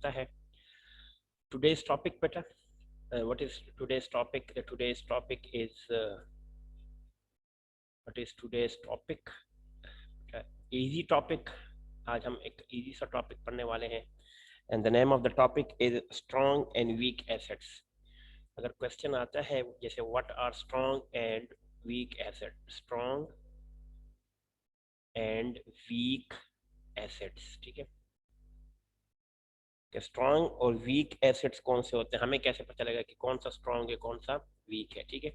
सकता है। Today's topic बेटा, what is today's topic? Today's topic is what is today's topic? Easy topic. आज हम एक इजी सा टॉपिक पढ़ने वाले हैं and the name of the topic is strong and weak assets. अगर क्वेश्चन आता है जैसे what are strong and weak asset, strong and weak assets, ठीक है, कि स्ट्रॉन्ग और वीक एसेट्स कौन से होते हैं, हमें कैसे पता चलेगा कि कौन सा स्ट्रॉन्ग है कौन सा वीक है, ठीक है।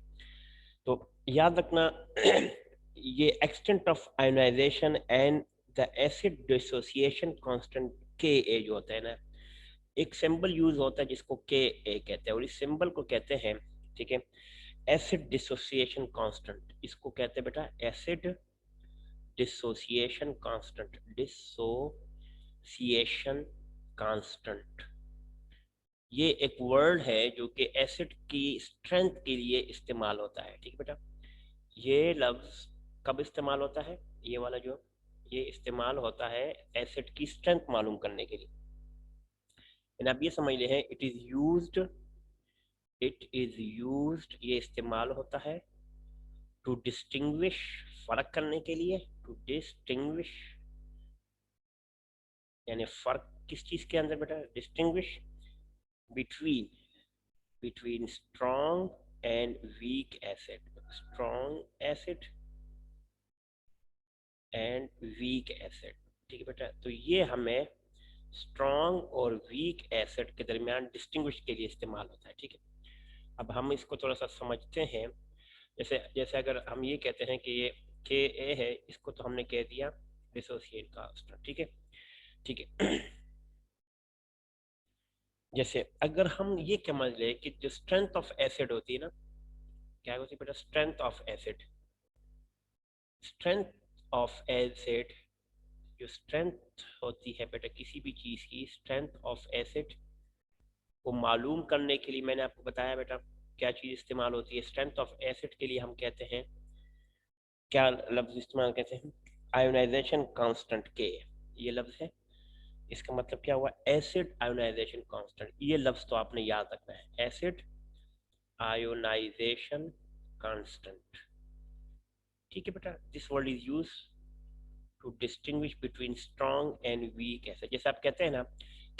तो याद रखना ये extent of ionization and the acid dissociation constant K A जो होता है ना, एक सिंबल यूज होता है जिसको के ए कहते हैं और इस सिंबल को कहते हैं, ठीक है, एसिड डिसोसिएशन कांस्टेंट। इसको कहते हैं बेटा acid dissociation constant, dissociation constant. ये एक वर्ड है जो कि एसिड की स्ट्रेंथ के लिए इस्तेमाल होता है, ठीक है बेटा। ये लफ्ज कब इस्तेमाल होता है? ये वाला जो ये इस्तेमाल होता है एसिड की स्ट्रेंथ मालूम करने के लिए। आप ये समझ ले हैं इट इज यूज्ड, ये इस्तेमाल होता है टू डिस्टिंग्विश, फर्क करने के लिए, टू डिस्टिंग्विश यानी फर्क किस चीज के अंदर बेटा? Distinguish between between strong and weak acid, strong acid and weak acid, ठीक है बेटा। तो ये हमें स्ट्रॉन्ग और वीक एसिड के दरमियान डिस्टिंग्विश के लिए इस्तेमाल होता है, ठीक है। अब हम इसको थोड़ा सा समझते हैं। जैसे जैसे अगर हम ये कहते हैं कि ये के ए है, इसको तो हमने कह दिया डिसोसिएट कांस्टेंट, ठीक है, ठीक है। जैसे अगर हम ये समझ ले कि जो स्ट्रेंथ ऑफ एसिड होती है ना, क्या होती है बेटा? Strength of acid, strength of acid, जो स्ट्रेंथ होती है बेटा किसी भी चीज की, स्ट्रेंथ ऑफ एसिड को मालूम करने के लिए मैंने आपको बताया बेटा क्या चीज इस्तेमाल होती है। स्ट्रेंथ ऑफ एसिड के लिए हम कहते हैं, क्या लफ्ज इस्तेमाल कहते हैं? आयोनाइजेशन कांस्टेंट के, ये लफ्ज है। इसका मतलब क्या हुआ? Acid ionization constant. ये लफ्ज तो आपने याद रखना है, एसिड आयोनाइजेशन कांस्टेंट, ठीक है बेटा। This word is use to distinguish between strong and weak acid. जैसे आप कहते हैं ना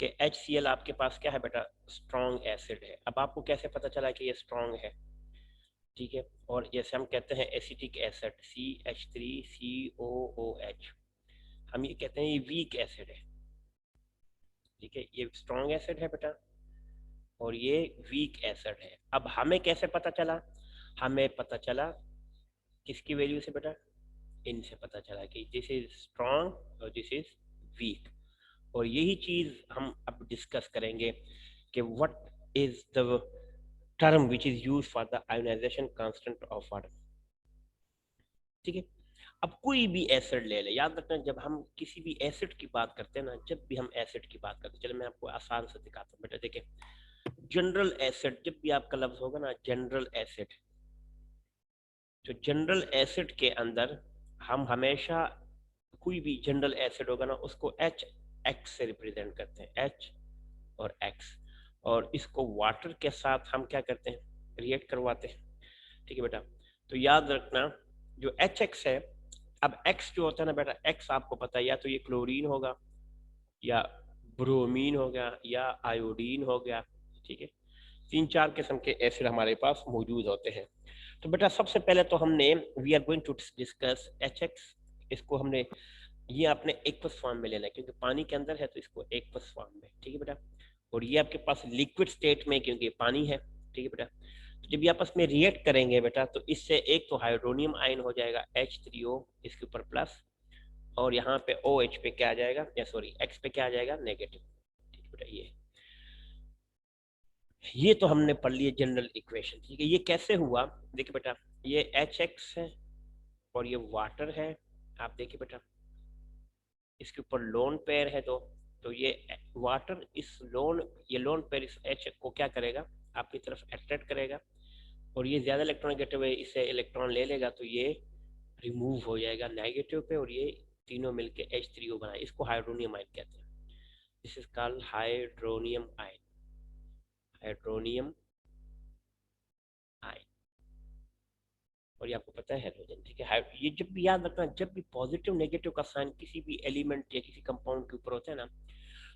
कि HCl आपके पास क्या है बेटा? स्ट्रॉन्ग एसिड है। अब आपको कैसे पता चला कि ये स्ट्रॉन्ग है, ठीक है। और जैसे हम कहते हैं एसिटिक एसिड CH3COOH, हम ये कहते हैं ये वीक एसिड है, ठीक है। ये स्ट्रॉन्ग एसिड है बेटा और ये वीक एसिड है। अब हमें कैसे पता चला? हमें पता चला किसकी वैल्यू से बेटा? इनसे पता चला कि दिस इज स्ट्रॉन्ग और दिस इज वीक। और यही चीज हम अब डिस्कस करेंगे कि what is the term which is use for the ionization constant of water, ठीक है। अब कोई भी एसिड ले ले, याद रखना जब हम किसी भी एसिड की बात करते हैं ना, जब भी हम एसिड की बात करते हैं, चलो मैं आपको आसान से दिखाता हूँ बेटा। देखिए जनरल एसिड, जब भी आपका लफ्ज होगा ना जनरल एसिड, तो जनरल एसिड के अंदर हम हमेशा कोई भी जनरल एसिड होगा ना उसको HX से रिप्रेजेंट करते हैं, H और X। और इसको वाटर के साथ हम क्या करते हैं? रिएक्ट करवाते हैं, ठीक है बेटा। तो याद रखना जो HX है, अब X जो होता है ना बेटा, X आपको पता है या तो ये क्लोरीन होगा या ब्रोमीन हो गया या आयोडीन हो गया, ठीक है। 3-4 किस्म के एसिड हमारे पास मौजूद होते हैं। तो बेटा सबसे पहले तो हमने we are going to discuss HX। इसको हमने ये आपने एक्वस फॉर्म में लेना है क्योंकि पानी के अंदर है, तो इसको एक्वस फॉर्म में, ठीक है बेटा। और ये आपके पास लिक्विड स्टेट में क्योंकि पानी है, ठीक है बेटा। तो जब ये आपस में रिएक्ट करेंगे बेटा तो इससे एक तो हाइड्रोनियम आयन हो जाएगा H3O, इसके ऊपर प्लस, और यहाँ पे OH पे क्या आ जाएगा, या सॉरी X पे क्या आ जाएगा? नेगेटिव, ठीक है बेटा। ये तो हमने पढ़ लिया जनरल इक्वेशन, ठीक है। ये कैसे हुआ? देखिए बेटा ये HX है और ये वाटर है। आप देखिए बेटा इसके ऊपर लोन पेयर है तो ये वाटर इस लोन, ये लोन पेयर इस H को क्या करेगा? आपकी तरफ अट्रैक्ट करेगा और ये ज्यादा इलेक्ट्रॉनिगेटिव है, इससे इलेक्ट्रॉन ले लेगा तो ये रिमूव हो जाएगा नेगेटिव पे और ये तीनों मिलके H3O बनाए, इसको हाइड्रोनियम आयन कहते हैं। This is called hydronium ion, hydronium ion. और ये आपको पता है हाइड्रोजन, ठीक है। ये जब भी याद रखना, जब भी पॉजिटिव नेगेटिव का साइन किसी भी एलिमेंट या किसी कंपाउंड के ऊपर होता है ना,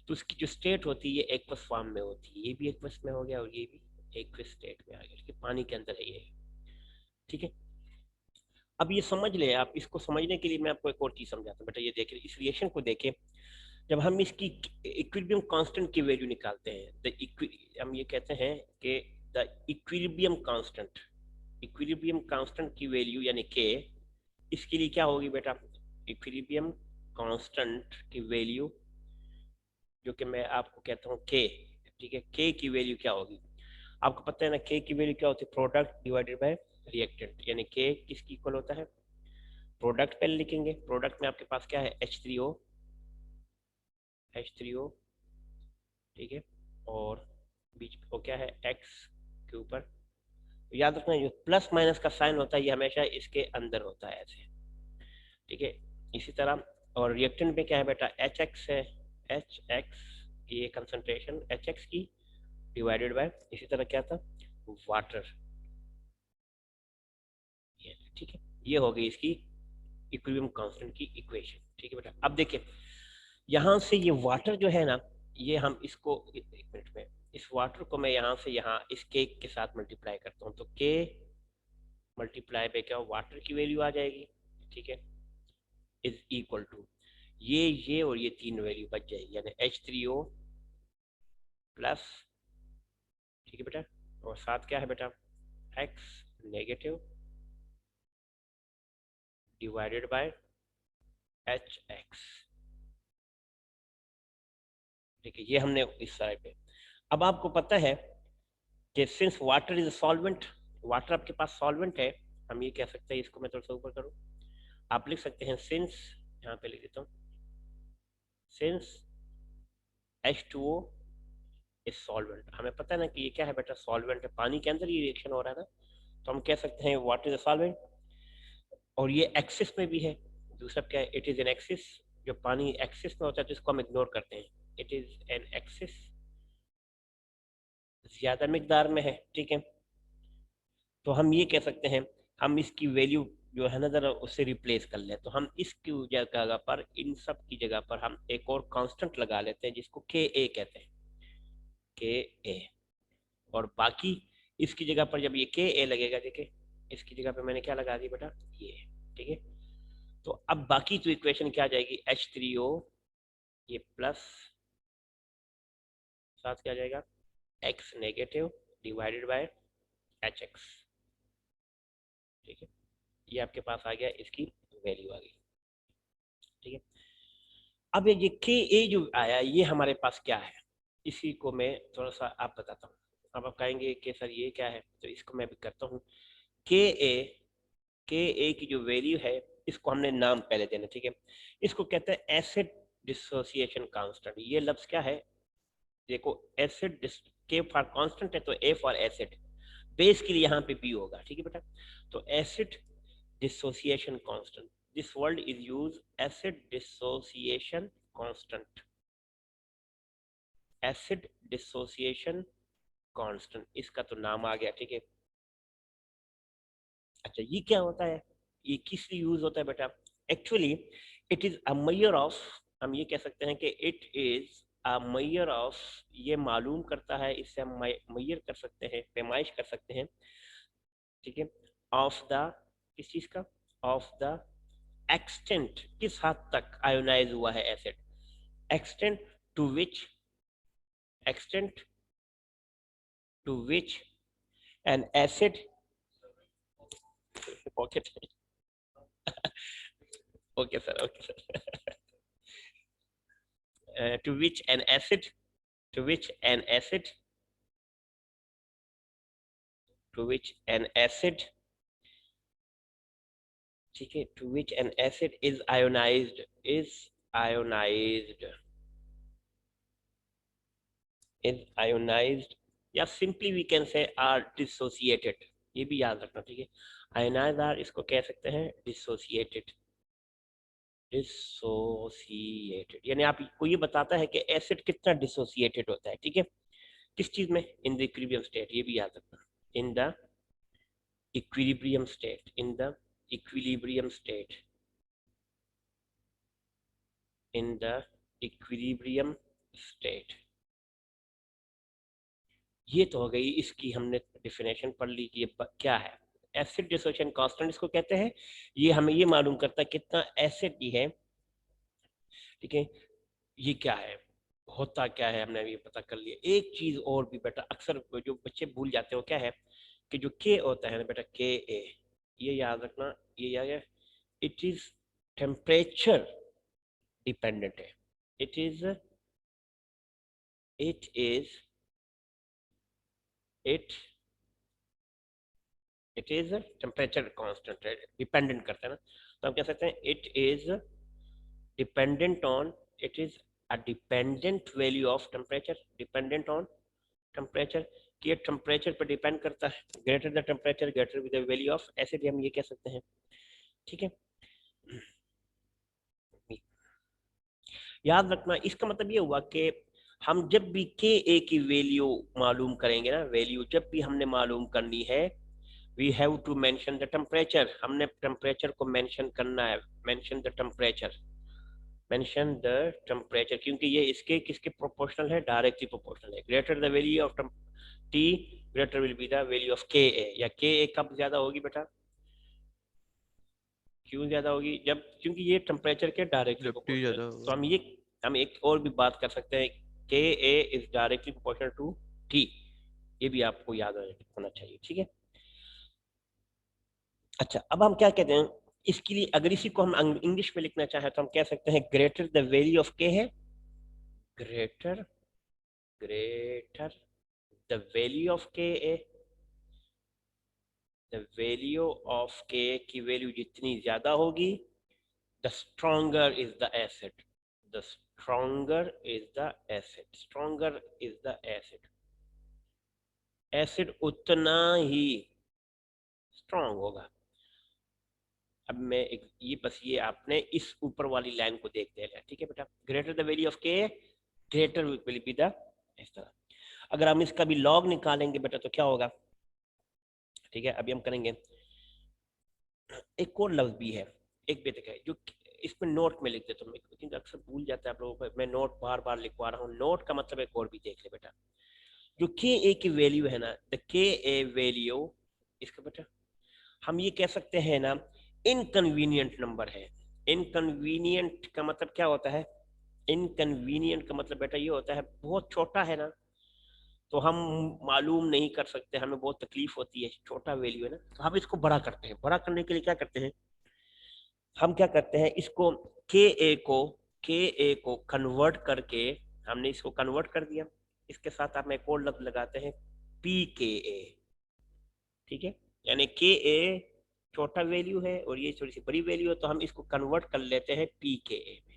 तो उसकी जो स्टेट होती है ये एक्वस फॉर्म में होती है। ये भी एक्वस में हो गया और ये भी एक्वस स्टेट में आ गया, ठीक है, पानी के अंदर है ये, ठीक है। अब ये समझ ले आप, इसको समझने के लिए मैं आपको एक और चीज समझाता हूँ बेटा। ये देखिए, इस रिएक्शन को देखें, जब हम इसकी इक्विलिब्रियम कांस्टेंट की वैल्यू निकालते हैं, हम ये कहते हैं कि the equilibrium constant, equilibrium constant की वैल्यू यानी के, इसके लिए क्या होगी बेटा, इक्विलिब्रियम कांस्टेंट की वैल्यू जो कि मैं आपको कहता हूँ के, ठीक है, के की वैल्यू क्या होगी आपको पता है ना। के की वैल्यू क्या होती है, प्रोडक्ट डिवाइडेड बाय रिएक्टेंट, यानी के किसकी इक्वल होता है, प्रोडक्ट पहले लिखेंगे। प्रोडक्ट में आपके पास क्या है, H3O, H3O, ठीक है, और बीच में वो क्या है, X के ऊपर। तो याद रखना जो प्लस माइनस का साइन होता है ये हमेशा इसके अंदर होता है ऐसे, ठीक है। इसी तरह और रिएक्टेंट में क्या है बेटा, HX है, HX, ये कंसंट्रेशन HX की डिवाइडेड बाय, इसी तरह क्या था, वाटर, ठीक है। ये हो गई इसकी इक्विलिब्रियम कांस्टेंट की इक्वेशन, ठीक है बेटा। अब देखिए यहाँ से ये वाटर जो है ना, ये हम इसको एक मिनट में, इस वाटर को मैं यहाँ से यहाँ इस केक के साथ मल्टीप्लाई करता हूँ, तो के मल्टीप्लाई पे क्या वाटर की वैल्यू आ जाएगी, ठीक है, इज इक्वल टू ये और ये तीन वैल्यू बच जाएगी, यानी H3O प्लस, ठीक है बेटा, और साथ क्या है बेटा, X negative divided by HX, ठीक है। ये हमने इस साइड पे। अब आपको पता है कि since water is solvent, water आपके पास सॉल्वेंट है, हम ये कह सकते हैं, इसको मैं थोड़ा सा ऊपर करूं, आप लिख सकते हैं सिंस, यहाँ पे लिख देता हूँ, सिंस H2O इज सॉल्वेंट। हमें पता है ना कि ये क्या है बेटा, सॉल्वेंट है, पानी के अंदर ये रिएक्शन हो रहा है ना, तो हम कह सकते हैं वाटर इज सॉल्वेंट। और ये एक्सिस में भी है, दूसरा क्या है, इट इज एन एक्सिस। जो पानी एक्सिस में होता है तो इसको हम इग्नोर करते हैं, इट इज एन एक्सिस, ज्यादा मिकदार में है, ठीक है। तो हम ये कह सकते हैं, हम इसकी वैल्यू जो है ना जरा उससे रिप्लेस कर ले, तो हम इसकी जगह पर, इन सब की जगह पर हम एक और कांस्टेंट लगा लेते हैं जिसको के ए कहते हैं, के ए। और बाकी इसकी जगह पर जब ये के ए लगेगा, देखिए इसकी जगह पर मैंने क्या लगा दी बेटा, ये, ठीक है। तो अब बाकी तो इक्वेशन क्या आ जाएगी, H3O ये प्लस, साथ क्या आ जाएगा, X negative divided by HX, ठीक है। ये आपके पास आ गया, इसकी वैल्यू आ गई, ठीक है। अब ये के ए जो आया ये हमारे पास क्या है, इसी को मैं थोड़ा सा आप बताता हूँ। अब आप कहेंगे कि सर ये क्या है, तो इसको मैं भी करता हूँ। के ए, के ए की जो वैल्यू है, इसको हमने नाम पहले देना, ठीक है। इसको कहते हैं एसिड डिसोसिएशन कांस्टेंट। ये लफ्ज क्या है, देखो एसिड, के फॉर कांस्टेंट है तो ए फॉर एसिड, बेस के लिए यहाँ पे बी होगा, ठीक है बेटा। तो acid dissociation constant, this word is used, acid dissociation constant, acid dissociation constant, इसका तो नाम आ गया, ठीक है। अच्छा ये क्या होता है, ये किस लिए यूज होता है बेटा, actually it is a measure of, हम ये कह सकते हैं कि it is a measure of, ये मालूम करता है, इससे हम मेजर कर सकते हैं, पैमाइश कर सकते हैं, ठीक है, ऑफ द, किस चीज का, ऑफ द एक्सटेंट, किस हद तक आयोनाइज हुआ है acid, extent to which, extent to which an acid, okay okay sir, okay sir, to which an acid, to which an acid, to which an acid, ठीक है, to which an acid is ionised, is ionised, is ionised, या simply we can say are dissociated, ये भी याद रखना, ठीक है। Ionise are, इसको कह सकते हैं डिसोसिएटेड, डिसोसिएटेड, यानी आपको ये बताता है कि एसिड कितना डिसोसिएटेड होता है, ठीक है, किस चीज में, इन द इक्विलिब्रियम स्टेट, ये भी याद रखना, in the equilibrium state, in the equilibrium state, in the equilibrium state. ये तो हो गई इसकी, हमने डेफिनेशन पढ़ ली कि ये क्या है, एसिड डिसोसिएशन कांस्टेंट इसको कहते हैं। ये हमें ये मालूम करता है कितना एसिड ही है, ठीक है, ये क्या है, होता क्या है, हमने ये पता कर लिया। एक चीज और भी बेटा अक्सर जो बच्चे भूल जाते हो क्या है, कि जो के होता है ना बेटा, के ए, ये याद रखना, ये याद है, इट इज टेम्परेचर डिपेंडेंट है, it is it is it it is temperature constant है, डिपेंडेंट करता है ना, तो हम कह सकते हैं it is dependent on, it is a dependent value of temperature, dependent on temperature, कि ये टेम्परेचर पर डिपेंड करता है, greater the temperature greater with the value of acid, हम ये कह सकते हैं, ठीक है। याद रखना इसका मतलब ये हुआ कि हम जब भी के ए की वैल्यू मालूम करेंगे ना, वैल्यू जब भी हमने मालूम करनी है, we have to mention the temperature, हमने टेम्परेचर को मेंशन करना है, mention the temperature, mention the temperature, क्योंकि ये इसके किसके प्रोपोर्शनल है, डायरेक्टली प्रोपोर्शनल है, greater the value of T greater will be the value of K A, या के ए कब ज्यादा होगी बेटा, क्यों ज्यादा होगी, जब, क्योंकि ये टेम्परेचर के डायरेक्टली जब टी प्रोपोर्शनल ज़्यादा है, तो होगा। हम एक और भी बात कर सकते हैं, K A is directly proportional to T, ये भी आपको याद होना चाहिए, ठीक है। अच्छा, अब हम क्या कहते हैं, इसके लिए अगर इसी को हम इंग्लिश में लिखना चाहें तो हम कह सकते हैं ग्रेटर द वैल्यू ऑफ के है, greater greater the value of K A, the value of के की वैल्यू जितनी ज्यादा होगी, the stronger is the acid, the stronger is the acid, stronger is the acid, acid उतना ही स्ट्रांग होगा। अब मैं एक ये बस ये आपने इस ऊपर वाली लाइन को देखते हैं, ठीक है बेटा, ग्रेटर द वैल्यू ऑफ के ग्रेटर विल बी द, इस तरह अगर हम इसका भी लॉग निकालेंगे बेटा तो क्या होगा, ठीक है, अभी हम करेंगे। एक और लफ्ज भी है, एक बेटे का जो इसमें नोट में लिख देता हूँ, लेकिन अक्सर भूल जाता है आप लोगों को, मैं नोट बार बार लिखवा रहा हूँ, नोट का मतलब एक और भी देख ले बेटा, जो के ए की वैल्यू है ना, द के ए वैल्यू, इसका बेटा हम ये कह सकते हैं ना, इनकन्वीनियंट नंबर है। इनकन्वीनियंट का मतलब क्या होता है, इनकन्वीनियंट का मतलब बेटा ये होता है बहुत छोटा है ना, तो हम मालूम नहीं कर सकते, हमें बहुत तकलीफ होती है, छोटा वैल्यू है ना, तो हम इसको बड़ा करते हैं, बड़ा करने के लिए क्या करते हैं, हम क्या करते हैं इसको, के ए को के ए को कन्वर्ट करके, हमने इसको कन्वर्ट कर दिया, इसके साथ आप एक और लफ्ज लगाते हैं पी के ए, ठीक है, यानी के ए छोटा वैल्यू है और ये थोड़ी सी बड़ी वैल्यू है, तो हम इसको कन्वर्ट कर लेते हैं पी के ए में,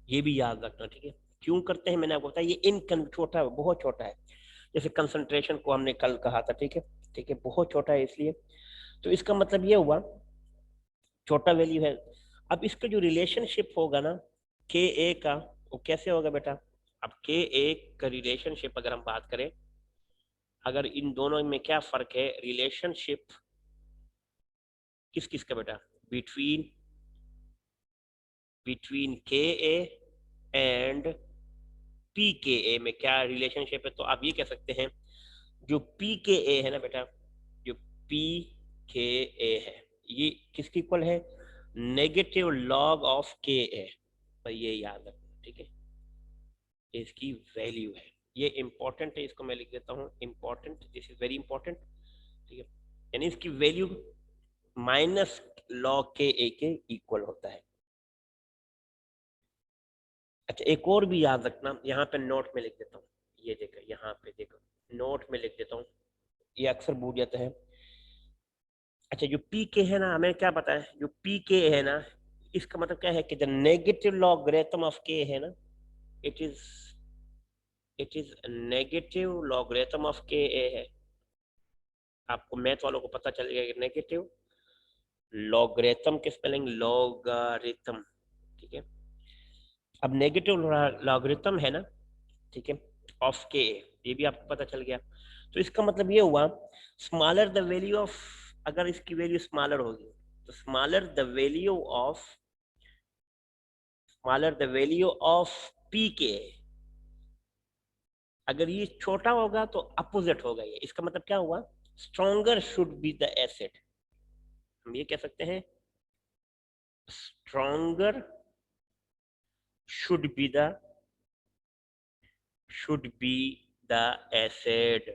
ये भी याद रखना, ठीक है। क्यों करते हैं मैंने आपको बताया, ये इन छोटा है, बहुत छोटा है, जैसे कंसंट्रेशन को हमने कल कहा था, ठीक है, ठीक है, बहुत छोटा है इसलिए, तो इसका मतलब ये हुआ छोटा वैल्यू है। अब इसका जो रिलेशनशिप होगा ना के ए का, वो कैसे होगा बेटा, अब के ए का रिलेशनशिप अगर हम बात करें, अगर इन दोनों में क्या फर्क है, रिलेशनशिप किस किस का बेटा, बिटवीन बिटवीन के ए एंड पी के ए में क्या रिलेशनशिप है, तो आप ये कह सकते हैं जो पी के ए है ना बेटा, जो पी के ए है, ये किसकी इक्वल है, नेगेटिव लॉग ऑफ के ए, तो ये याद रखना, ठीक है, इसकी वैल्यू है, ये इंपॉर्टेंट है, इसको मैं लिख देता हूँ important, this is very important, ठीक है, यानी इसकी वैल्यू माइनस लॉग के ए के इक्वल होता है। अच्छा, एक और भी याद रखना, यहाँ पे नोट में लिख देता हूँ, ये देखो यहाँ पे देखो, नोट में लिख देता हूँ, ये अक्सर भूल जाता है। अच्छा, जो पी के है ना, हमें क्या पता है, जो पी के है ना, इसका मतलब क्या है कि द नेगेटिव लॉगरिथम ऑफ के है ना, it is it is negative logarithm of K ए है, आपको मैथ वालों को पता चल गया कि नेगेटिव लॉगरिथम की स्पेलिंग लॉगरिथम, ठीक है। अब नेगेटिव लॉगरिथम है ना, ठीक है, ऑफ के, ये भी आपको पता चल गया। तो इसका मतलब ये हुआ स्मॉलर द वैल्यू ऑफ, अगर इसकी वैल्यू स्मॉलर होगी तो smaller the value of p के, अगर ये छोटा होगा तो अपोजिट होगा ये। इसका मतलब क्या हुआ, stronger should be the acid. हम ये कह सकते हैं stronger should be the acid.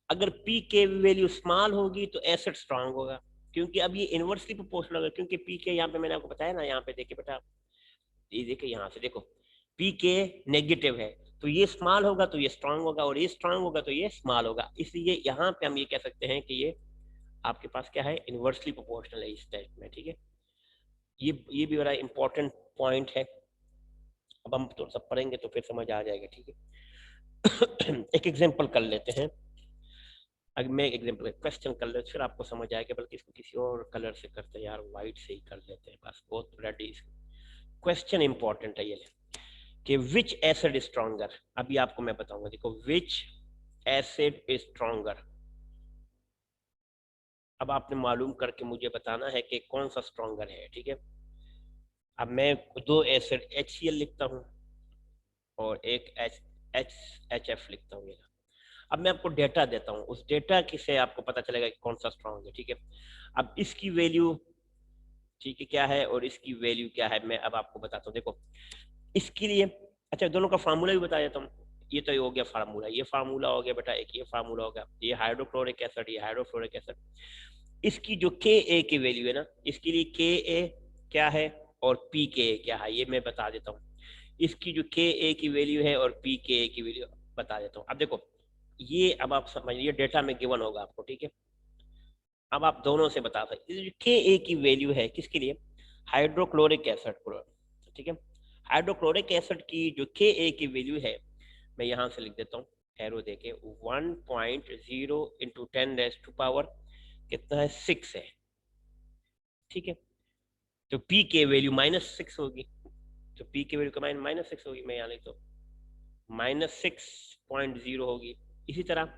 अगर पी के वैल्यू स्मॉल होगी तो एसिड स्ट्रांग होगा, क्योंकि अब ये इनवर्सली प्रोपोर्शनल होगा, क्योंकि पी के यहाँ पे मैंने आपको बताया ना, यहाँ पे देखिए बेटा, ये देखिए यहाँ से देखो, पी के नेगेटिव है तो ये स्मॉल होगा तो ये स्ट्रांग होगा, और ये स्ट्रांग होगा तो ये स्मॉल होगा। इसलिए यहाँ पे हम ये कह सकते हैं कि ये आपके पास क्या है, इनवर्सली प्रोपोर्शनल है इस टेस्ट में, ठीक है। ये भी बड़ा इंपॉर्टेंट पॉइंट है। अब हम थोड़ा सा पढ़ेंगे तो फिर समझ आ जाएगा, ठीक है। एक एग्जांपल कर लेते हैं। अगर मैं एग्जांपल क्वेश्चन कर ले फिर आपको समझ आएगा, बल्कि इसको किसी और कलर से करते हैं यार, व्हाइट से ही कर लेते हैं बस, बहुत रेडी। क्वेश्चन इंपॉर्टेंट है ये कि विच एसिड इज स्ट्रॉन्गर। अभी आपको मैं बताऊंगा, देखो, विच एसिड इज स्ट्रॉन्गर। अब आपने मालूम करके मुझे बताना है कि कौन सा स्ट्रॉन्गर है, ठीक है। अब मैं दो एसिड HCl लिखता हूँ और एक HF लिखता हूँ। अब मैं आपको डेटा देता हूँ, उस डेटा की से आपको पता चलेगा कि कौन सा स्ट्रॉन्ग है, ठीक है। अब इसकी वैल्यू, ठीक है, क्या है और इसकी वैल्यू क्या है, मैं अब आपको बताता हूँ। देखो, इसके लिए, अच्छा, दोनों का फार्मूला भी बता देता हूँ। ये तो हो गया फार्मूला, ये फार्मूला हो गया बेटा, एक ये फार्मूला हो गया, ये हाइड्रोक्लोरिक एसिड, ये हाइड्रोफ्लोरिक एसिड। इसकी जो के ए की वैल्यू है ना, इसके लिए के ए क्या है और पी के ए क्या है, ये मैं बता देता हूँ। इसकी जो के ए की वैल्यू है और पी के ए की वैल्यू बता देता हूँ। अब देखो, ये अब आप समझिए, डेटा में गिवन होगा आपको, ठीक है। अब आप दोनों से बता सकते, के ए की वैल्यू है किसके लिए, हाइड्रोक्लोरिक एसिड को, ठीक है। हाइड्रोक्लोरिक एसिड की जो के ए की वैल्यू है, मैं यहां से लिख देता हूँ एरो देके, 1.0 इंटू 10⁻⁴ कितना है, 6 है, ठीक है। तो पी के वैल्यू -6 होगी, तो पी के वैल्यू का -6 होगी, मैं यहाँ लिखता हूँ -6.0 होगी। इसी तरह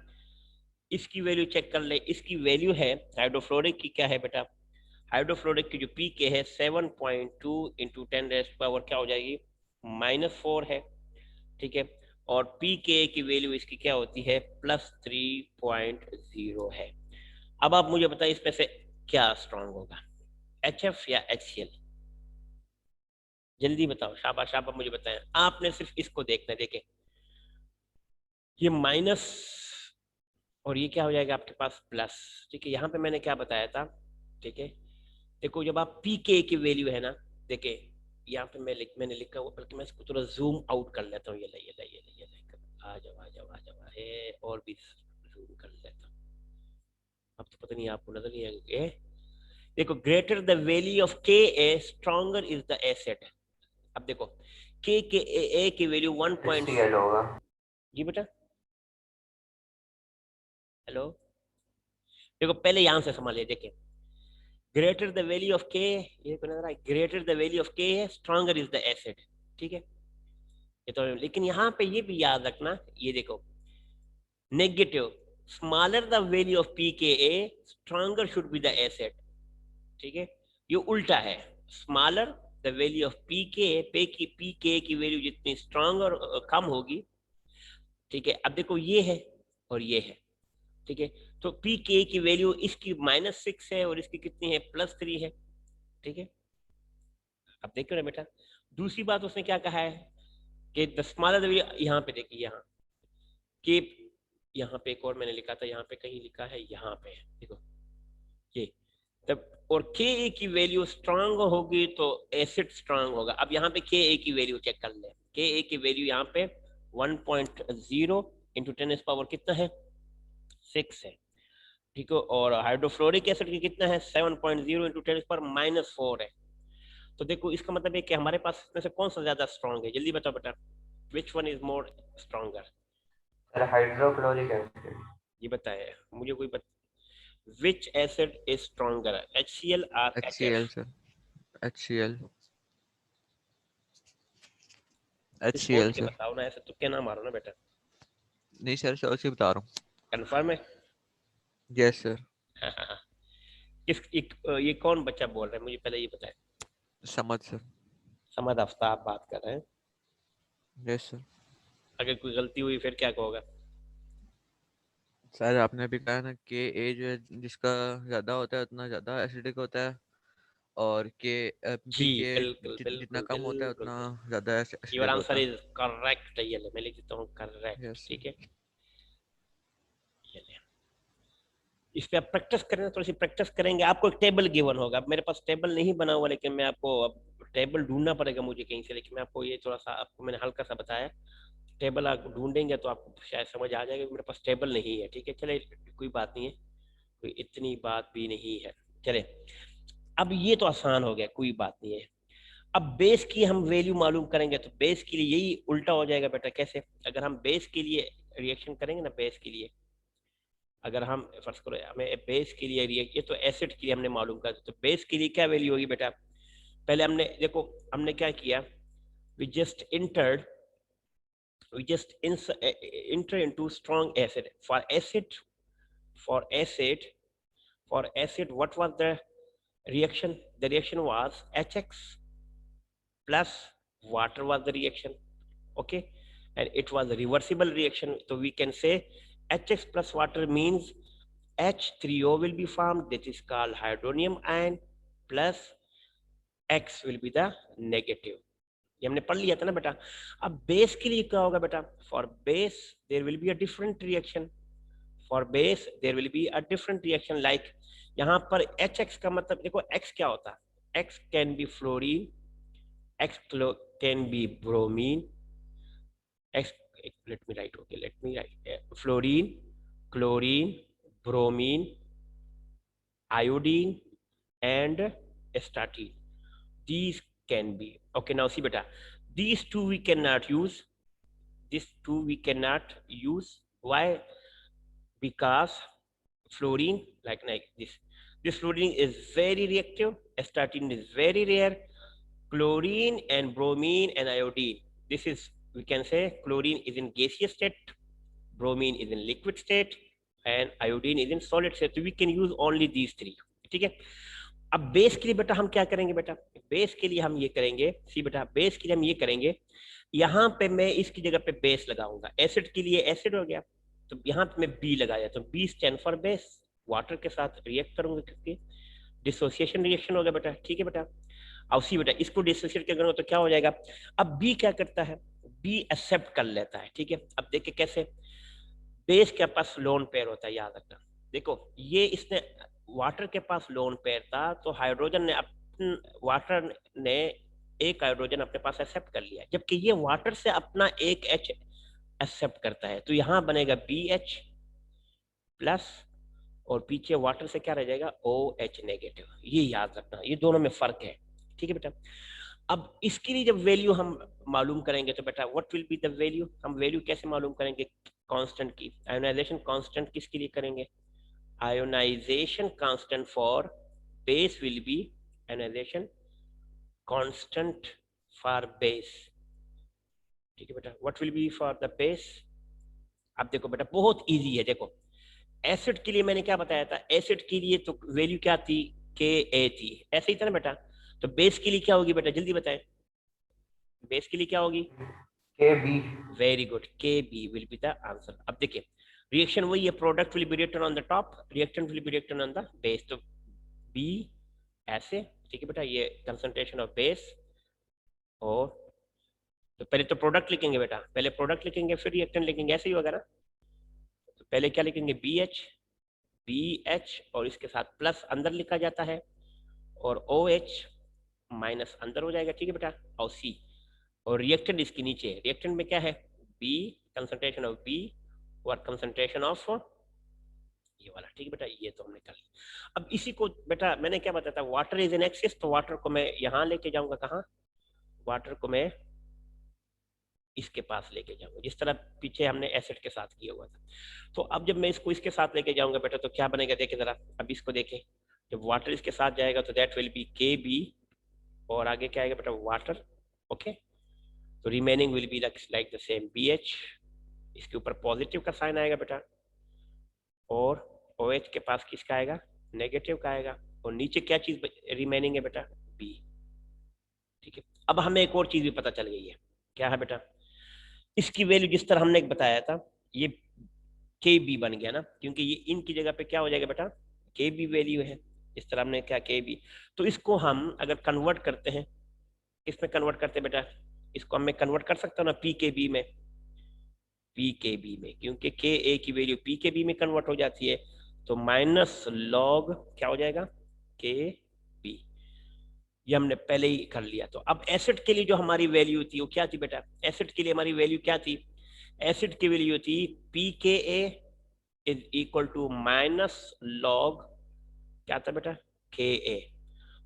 इसकी वैल्यू चेक कर ले, इसकी वैल्यू है हाइड्रोफ्लोरिक की, क्या है बेटा, हाइड्रोफ्लोरिक की जो पी के है 7.2 इंटू 10⁻⁴ क्या हो जाएगी, -4 है, ठीक है। और पी के की वैल्यू इसकी क्या होती है, +3.0 है। अब आप मुझे बताइए इसमें से क्या स्ट्रांग होगा, HF या HCl, जल्दी बताओ, शाबाश शाबाश, मुझे बताएं। आपने सिर्फ इसको देखना, देखे ये माइनस और ये क्या हो जाएगा आपके पास प्लस, ठीक है। यहाँ पे मैंने क्या बताया था, ठीक है। देखो, जब आप पी के की वैल्यू है ना, देखे यहाँ पे मैंने लिखा हुआ, बल्कि मैं इसको थोड़ा जूम आउट कर लेता हूँ, ये ले, आ जाओ आ जाओ आ जाओ, है और भी जूम कर लेता हूँ। अब तो पता नहीं आपको नजर नहीं आएगा, देखो, greater the value of K A stronger is the acid. अब देखो, के ए की वैल्यू 1 होगा, जी बेटा, हेलो, देखो पहले यहां से संभालिए, देखिए, ग्रेटर द वैल्यू ऑफ के, ये को नजर आए, ग्रेटर द वैल्यू ऑफ के स्ट्रॉन्गर इज द एसिड, ठीक है। ये तो, लेकिन यहाँ पे ये भी याद रखना, ये देखो, negative, smaller the value of p K A stronger should be the acid, ठीक है। ये उल्टा है, smaller the value of p K की वैल्यू जितनी स्ट्रॉन्ग और कम होगी, ठीक है। अब देखो, ये है और ये है, ठीक है। तो पी के की वैल्यू इसकी -6 है और इसकी कितनी है, +3 है, ठीक है। अब देखो ना बेटा, दूसरी बात उसने क्या कहा है कि द स्मॉलर, यहाँ पे देखिए, यहाँ के, यहाँ पे एक और मैंने लिखा था, यहाँ पे कहीं लिखा है, यहाँ पे देखो ये, तब और के ए की वैल्यू स्ट्रांग होगी तो एसिड स्ट्रांग होगा। अब यहाँ पे के ए की वैल्यू चेक कर ले, के ए की वैल्यू यहाँ पे 1.0 इंटू 10⁻⁴ कितना है, 6 है, ठीक है। और हाइड्रोफ्लोरिक एसिड की कितना है, 7.0 इंटू 10⁻⁻⁴ है। तो देखो, इसका मतलब है कि हमारे पास इसमें से कौन सा ज्यादा स्ट्रांग है, जल्दी बताओ बेटा, which one is more stronger, hydrochloric acid, ये बताए मुझे कोई विच एसिड इज स्ट्रॉन्गर, HCl और HCl HF, सर, HCl सोच HCl के सर। बताओ ना, ऐसे तुक्के ना मारो ना बेटा। नहीं सर, सोच के बता रहा हूँ। कंफर्म है? Yes sir. हाँ हाँ हाँ। ये कौन बच्चा बोल रहा है, मुझे पहले ये बताए। समझ सर। समद आफ्ताब बात कर रहे हैं। Yes sir. अगर कोई गलती हुई फिर क्या कहोगा? सर आपने अभी कहा ना कि ए जो है जिसका ज़्यादा होता है उतना ज़्यादा एसिडिक होता है, और के जी बी के बिल्कुल जितना बिल्कुल कम होता है बिल्कुल उतना बिल्कुल। ज़्यादा योर एसिडिक आंसर होता इज करेक्ट। ये ले, मैं लिख देता हूँ है। करेक्ट, यस ठीक सर। है। ये ले, इस पे आप प्रैक्टिस करें, थोड़ी सी प्रैक्टिस करेंगे, आपको एक टेबल गिवन होगा। अब मेरे पास टेबल नहीं बना हुआ, लेकिन मैं आपको अब टेबल ढूंढना पड़ेगा मुझे कहीं से, लेकिन मैं आपको ये थोड़ा सा, आपको मैंने हल्का सा बताया। टेबल आप ढूंढेंगे तो आपको शायद समझ आ जाएगा। मेरे पास टेबल नहीं है, ठीक है। चले, कोई बात नहीं है, कोई इतनी बात भी नहीं है। चले, अब ये तो आसान हो गया, कोई बात नहीं है। अब बेस की हम वैल्यू मालूम करेंगे, तो बेस के लिए यही उल्टा हो जाएगा बेटा। कैसे? अगर हम बेस के लिए रिएक्शन करेंगे ना, बेस के लिए अगर हम फर्स्ट करो, हमें बेस के लिए ये तो एसिड के लिए हमने मालूम कर, तो बेस के लिए क्या वैल्यू होगी बेटा? पहले हमने देखो, हमने क्या किया, we just entered we just enter into strong acid. For acid for acid for acid, what was the reaction? The reaction was HX plus water was the reaction. Okay, and it was a reversible reaction, so we can say HX plus water means H3O will be formed, that is called hydronium ion, plus X will be the negative. ये हमने पढ़ लिया था ना बेटा। अब base के लिए क्या होगा बेटा? For base there will be a different reaction. For base there will be a different reaction, like यहाँ पर एच एक्स का मतलब देखो, एक्स क्या होता है? X can be fluorine, x can be bromine, x, let me right, okay let me right, fluorine, chlorine, bromine, iodine, and statin. These can be okay. Now see beta, these two we cannot use. These two we cannot use. Why? Because fluorine, like this fluorine is very reactive. Statin is very rare. Chlorine and bromine and iodine. This is, we can say chlorine is in gaseous state, bromine is in liquid state, and iodine is in solid state. So we can use only these three. ठीक है। अब base के लिए बेटा हम क्या करेंगे बेटा? बेस के लिए हम ये करेंगे, सी बेटा, बेस के लिए हम ये करेंगे, यहाँ पे मैं इसकी जगह पे बेस लगाऊंगा। एसिड के लिए एसिड हो गया, तो यहाँ पे मैं बी लगाया, तो B stand for base. Water के साथ रिएक्ट करूंगा, किसके? डिसोसिएशन रिएक्शन हो गया बेटा, ठीक है बेटा। अब सी बेटा, इसको डिसोसिएट करूंगा तो क्या हो जाएगा? अब बी क्या करता है? बी एक्सेप्ट कर लेता है, ठीक है। अब देखिए कैसे, बेस के पास लोन पेयर होता है, याद रखना। देखो, ये इसने वाटर के पास लोन पेयर था, तो हाइड्रोजन ने वाटर ने एक हाइड्रोजन अपने पास एक्सेप्ट कर लिया, जबकि ये वाटर से अपना एक एच एक्सेप्ट करता है, तो यहां बनेगा बी एच प्लस, और पीछे वाटर से क्या रह जाएगा? O H negative. ये याद रखना, ये दोनों में फर्क है, ठीक है बेटा। अब इसके लिए जब वैल्यू हम मालूम करेंगे, तो बेटा what will be the value? हम वैल्यू कैसे मालूम करेंगे कांस्टेंट की? आयोनाइजेशन कांस्टेंट किसके लिए करेंगे? Ionization constant for base will be, ionization constant for base, ठीक है बेटा। What will be for the base? अब देखो बेटा, बहुत इजी है। देखो, एसिड के लिए मैंने क्या बताया था? एसिड के लिए तो वैल्यू क्या थी? के ए थी, ऐसे ही था ना बेटा। तो बेस के लिए क्या होगी बेटा, जल्दी बताएं, बेस के लिए क्या होगी? K B. Very good, K B will be the answer. अब देखिए, रिएक्शन वही है, product will be written on the top, reactant will be written on the base, तो बी ऐसे, ठीक है बेटा। ये कंसंट्रेशन ऑफ बेस, और तो पहले तो प्रोडक्ट लिखेंगे बेटा, पहले प्रोडक्ट लिखेंगे फिर रिएक्टेंट लिखेंगे, ऐसे ही होगा ना। तो पहले क्या लिखेंगे? बी एच, बी एच और इसके साथ प्लस अंदर लिखा जाता है, और ओ एच माइनस अंदर हो जाएगा, ठीक है बेटा। और सी, और रिएक्टेंट इसके नीचे, रिएक्टेंट में क्या है? बी, कंसंट्रेशन ऑफ बी और कंसंट्रेशन ऑफ ये वाला, ठीक है बेटा। ये तो हमने कर लिया। अब इसी को बेटा मैंने क्या बताया था, वाटर इज एन एक्सिस, तो वाटर को मैं यहाँ लेके जाऊंगा, कहाँ? वाटर को मैं इसके पास लेके जाऊंगा, जिस तरह पीछे हमने एसिड के साथ किया हुआ था। तो अब जब मैं इसको इसके साथ लेके जाऊंगा बेटा, तो क्या बनेगा? देखे जरा, अब इसको देखें, जब वाटर इसके साथ जाएगा तो दैट विल बी के बी और आगे क्या आएगा बेटा, वाटर। ओके, तो remaining will be like the same BH, इसके ऊपर पॉजिटिव का साइन आएगा बेटा, और OH के पास किसका आएगा, नेगेटिव का आएगा, और नीचे क्या चीज रिमेनिंग है बेटा, B। ठीक है, अब हमें एक और चीज भी पता चल गई है, क्या है बेटा, इसकी वैल्यू जिस तरह हमने बताया था, ये KB बन गया ना, क्योंकि ये इनकी जगह पे क्या हो जाएगा बेटा, KB वैल्यू है, इस तरह हमने क्या KB, तो इसको हम अगर कन्वर्ट करते हैं, इसमें कन्वर्ट करते हैं बेटा, इसको मैं कन्वर्ट कर सकता हूँ ना PKB में, PKB में, क्योंकि KA की वैल्यू PKB में कन्वर्ट हो जाती है, तो माइनस लॉग क्या हो जाएगा, KB। ये हमने पहले ही कर लिया। तो अब एसिड के लिए जो हमारी वैल्यू थी वो क्या थी बेटा, एसिड के लिए हमारी वैल्यू क्या थी, एसिड की वैल्यू थी PKA is equal to minus log क्या था बेटा, KA,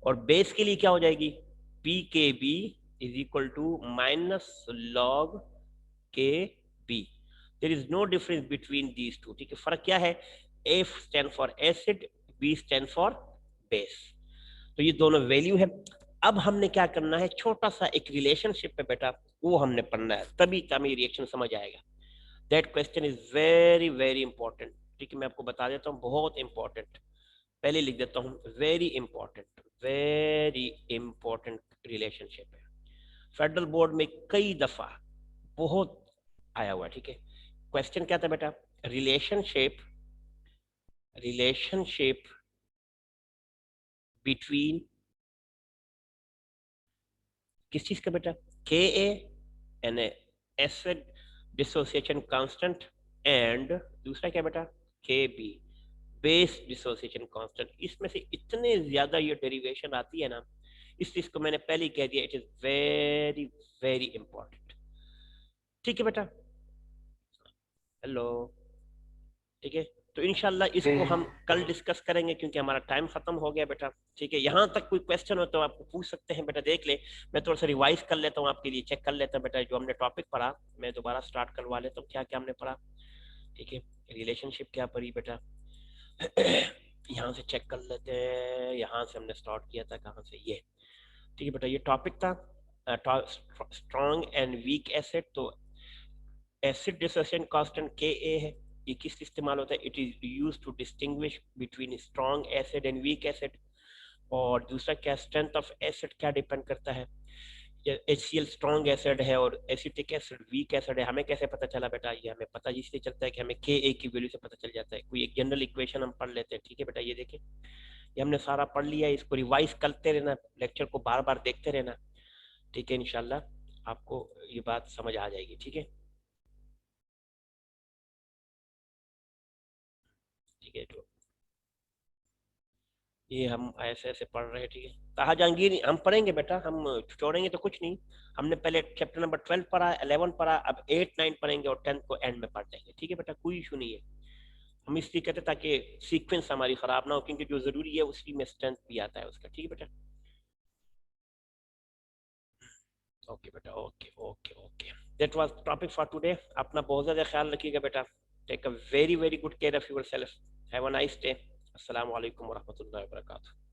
और बेस के लिए क्या हो जाएगी, PKB is equal to minus log KB। There is no difference between these two. ठीक है, फर्क क्या है, A stand for acid, B stand for base, तो ये दोनों वैल्यू है। अब हमने क्या करना है, छोटा सा एक रिलेशनशिप पे बेटा वो हमने पढ़ना है, तभी हमें रिएक्शन समझ आएगा। That question is very very important. ठीक है, मैं आपको बता देता हूँ, बहुत इंपॉर्टेंट, पहले लिख देता हूँ, वेरी इंपॉर्टेंट रिलेशनशिप है, फेडरल बोर्ड में कई दफा बहुत आया हुआ है। ठीक है, क्वेश्चन क्या था बेटा, रिलेशनशिप बिटवीन किस चीज का बेटा, KA N acid dissociation constant, and दूसरा क्या बेटा, KB बेस डिसोसिएशन कांस्टेंट। इसमें से इतने ज्यादा ये डेरिवेशन आती है ना, इस चीज को मैंने पहले ही कह दिया, it is very very important. ठीक है बेटा, हेलो, ठीक है, तो इंशाल्लाह इसको हम कल डिस्कस करेंगे, क्योंकि हमारा टाइम खत्म हो गया बेटा। ठीक है, यहाँ तक कोई क्वेश्चन हो तो आपको पूछ सकते हैं बेटा, देख ले, मैं थोड़ा सा रिवाइज कर लेता हूँ आपके लिए, चेक कर लेता हूँ बेटा, जो हमने टॉपिक पढ़ा मैं दोबारा स्टार्ट करवा लेता हूँ, क्या क्या हमने पढ़ा। ठीक है, रिलेशनशिप क्या पढ़ी बेटा, यहाँ से चेक कर लेते हैं, यहाँ से हमने स्टार्ट किया था, कहाँ से, ये। ठीक है बेटा, ये टॉपिक था स्ट्रॉन्ग एंड वीक एसिड। तो एसिड डिसोसिएशन कांस्टेंट KA है, ये किस इस्तेमाल होता है, it is used to distinguish between strong acid and weak acid. और दूसरा क्या, स्ट्रेंथ ऑफ एसिड क्या डिपेंड करता है, HCl स्ट्रॉन्ग एसिड है और एसिटिक एसिड वीक एसिड है, हमें कैसे पता चला बेटा, ये हमें पता इसलिए चलता है कि हमें KA की वैल्यू से पता चल जाता है। कोई एक जनरल इक्वेशन हम पढ़ लेते हैं। ठीक है बेटा, ये देखिए, ये हमने सारा पढ़ लिया है, इसको रिवाइज करते रहना, लेक्चर को बार बार देखते रहना। ठीक है, इंशाल्लाह आपको ये बात समझ आ जाएगी। ठीक है, ठीक है, तो ये हम ऐसे ऐसे पढ़ रहे हैं। ठीक है, कहा जहांगीर, हम पढ़ेंगे बेटा, हम छोड़ेंगे तो कुछ नहीं। हमने पहले चैप्टर नंबर 12 पढ़ा, 11 पढ़ा, अब 8 9 पढ़ेंगे और 10 को एंड में पढ़ देंगे। ठीक है बेटा, कोई इशू नहीं है, हम इसलिए कहते ताकि सीक्वेंस हमारी खराब ना हो, क्योंकि जो जरूरी है उसी में स्ट्रेंथ भी आता है उसका। ठीक है बेटा, ओके बेटा, okay okay okay, that was topic for today. अपना बहुत ज्यादा ख्याल रखिएगा बेटा, take a very very good care of your self, have a nice day, अस्सलाम वालेकुम व रहमतुल्लाहि व बरकातहू।